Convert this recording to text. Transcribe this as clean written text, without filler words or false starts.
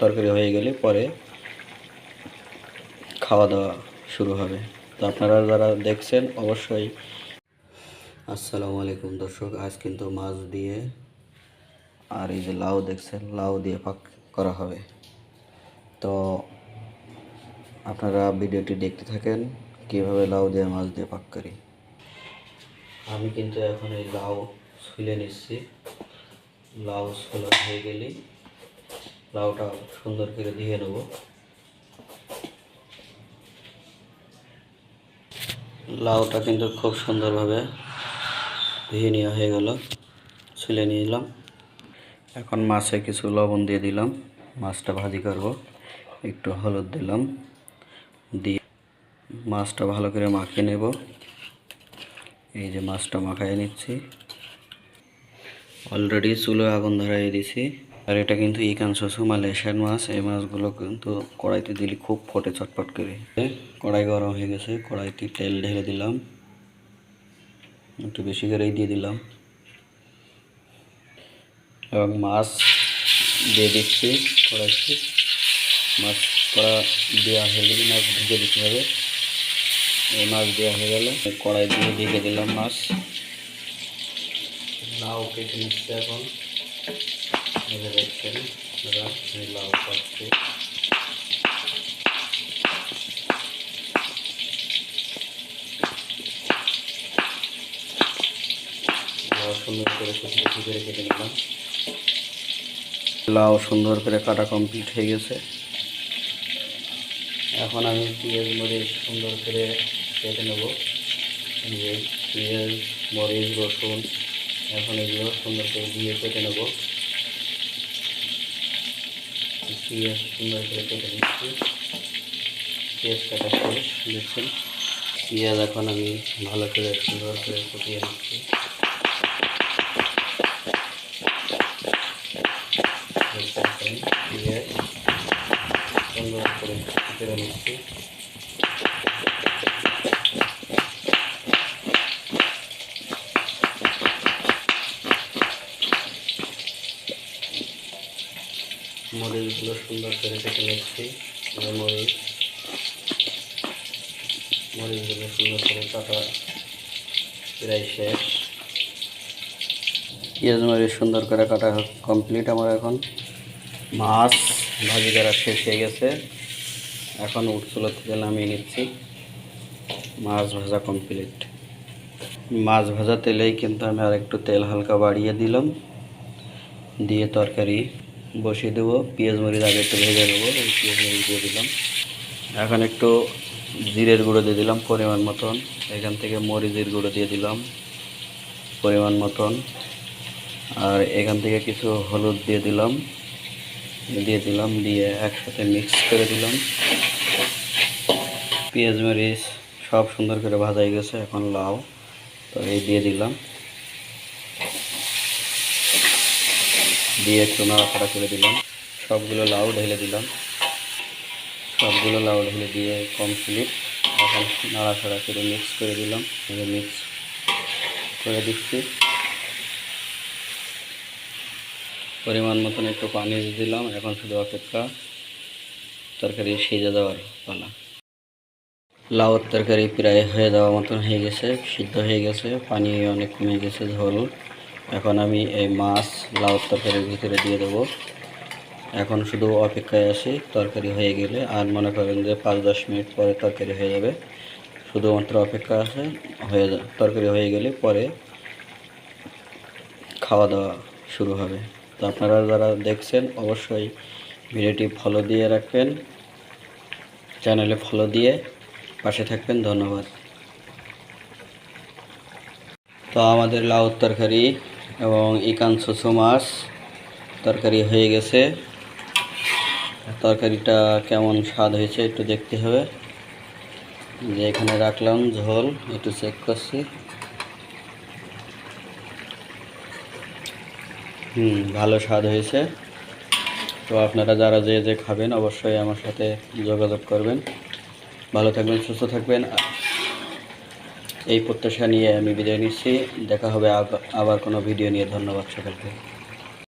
তরকারি হয়ে গেলে পরে খাওয়া দাওয়া শুরু হবে। তো আপনারা যারা দেখছেন অবশ্যই আসসালামু আলাইকুম দর্শক। আজ কিন্তু মাছ দিয়ে আর এই যে লাউ দেখছেন, লাউ দিয়ে পাক করা হবে। তো আপনারা ভিডিওটি দেখতে থাকেন কীভাবে লাউ দিয়ে মাছ দিয়ে পাক করি। আমি কিন্তু এখন এই লাউ ছুলে নিচ্ছি। লাউ ছোলা হয়ে গেলে লাউটা সুন্দর করে দিয়ে নেব। লাউটা কিন্তু খুব সুন্দরভাবে ধুয়ে নেওয়া হয়ে গেল, ছুলে নিলাম। এখন মাছে কিছু লবণ দিয়ে দিলাম, মাছটা ভাজি করব। একটু হলুদ দিলাম, দিয়ে মাছটা ভালো করে মাখিয়ে নেব। এই যে মাছটা মাখায় নিচ্ছি। অলরেডি চুলো আগুন ধরাই দিছি। আর এটা কিন্তু ইকানসসু মালয়েশিয়ান মাছ। এই মাছগুলো কিন্তু কড়াইতে দিলে খুব ফোটে চটপট করে। কড়াই গরম হয়ে গেছে, কড়াইতে তেল ঢেলে দিলাম, একটু বেশি করেই দিয়ে দিলাম এবং মাছ দিয়ে দিচ্ছি কড়াইতে। মাছ কড়া দেওয়া হয়ে গেলে মাছ ঢেকে দিতে হবে। এই মাছ দেওয়া হয়ে গেলে কড়াই দিয়ে ঢেকে দিলাম মাছ। লাউ কেটে নিচ্ছে এখন, দেখছেন লাউ কাটছে। লাউ সুন্দর করে কুচি করে কেটে নিলাম। লাউ সুন্দর করে কাটা কমপ্লিট হয়ে গেছে। এখন আমি পেঁয়াজ মরিচ সুন্দর করে কেটে নেব। পেঁয়াজ মরিচ রসুন এখন এগুলো সুন্দর করে দিয়ে কেটে নেব। পেঁয়াজ সুন্দর করে কেটে নিচ্ছি। পেঁয়াজ কাটা শেষ, দেখছেন। পেঁয়াজ এখন আমি ভালো করে সুন্দর করে কুটিয়ে নিচ্ছি। পেঁয়াজ সুন্দর করে কেটে নিচ্ছি। মরিচগুলো সুন্দর করে কেটে নিচ্ছি। মরিচগুলো সুন্দর করে কাটা প্রায় শেষ। পেঁয়াজ মরিচ সুন্দর করে কাটা কমপ্লিট আমার। এখন মাছ ভাজি করা শেষ হয়ে গেছে। এখন উঠচুলো থেকে নামিয়ে নিচ্ছি। মাছ ভাজা কমপ্লিট। মাছ ভাজা তেলেই কিন্তু আমি আর একটু তেল হালকা বাড়িয়ে দিলাম, দিয়ে তরকারি বসিয়ে দেবো। পেঁয়াজ মরিচ আগে একটু ভেজে নেবো, এই পেঁয়াজ মরিচ দিয়ে দিলাম। এখন একটু জিরের গুঁড়ো দিয়ে দিলাম পরিমাণ মতন। এখান থেকে মরিচের গুঁড়ো দিয়ে দিলাম পরিমাণ মতন। আর এখান থেকে কিছু হলুদ দিয়ে দিলাম দিয়ে একসাথে মিক্স করে দিলাম। পেঁয়াজ মরিচ সব সুন্দর করে ভাজা হয়ে গেছে। এখন লাউ তো এই দিয়ে দিলাম, দিয়ে একটু নাড়াচাড়া করে দিলাম। সবগুলো লাউ ঢেলে দিলাম। সবগুলো লাউ ঢেলে দিয়ে কমপ্লিট। এখন নাড়াচাড়া করে মিক্স করে দিলাম। মিক্স করে দিচ্ছি। পরিমাণ মতন একটু পানি দিলাম। এখন শুধু অপেক্ষা তরকারি সিজে দেওয়ার পালা। লাউর তরকারি প্রায় হয়ে যাওয়া মতন হয়ে গেছে, সিদ্ধ হয়ে গেছে, পানি অনেক কমে গেছে, ঝোল। এখন আমি এই মাছ লাউর তরকারির ভিতরে দিয়ে দেবো। এখন শুধু অপেক্ষায় আছি তরকারি হয়ে গেলে। আর মনে করেন যে 5-10 মিনিট পরে তরকারি হয়ে যাবে। শুধুমাত্র অপেক্ষা আছে, তরকারি হয়ে গেলে পরে খাওয়া দাওয়া শুরু হবে। তো আপনারা যারা দেখছেন অবশ্যই ভিডিওটি ফলো দিয়ে রাখবেন, চ্যানেলে ফলো দিয়ে পাশে থাকবেন। ধন্যবাদ। তো আমাদের লাউ তরকারি এবং ইকানসসু মাছ তরকারি হয়ে গেছে। তরকারিটা কেমন স্বাদ হয়েছে একটু দেখতে হবে। যে এখানে রাখলাম ঝোল, একটু চেক করছি। ভালো স্বাদ হয়েছে। তো আপনারা যারা যে খাবেন অবশ্যই আমার সাথে যোগাযোগ করবেন। ভালো থাকবেন, সুস্থ থাকবেন, এই প্রত্যাশা নিয়ে আমি বিদায় নিচ্ছি। দেখা হবে আবার কোনো ভিডিও নিয়ে। ধন্যবাদ সকলকে।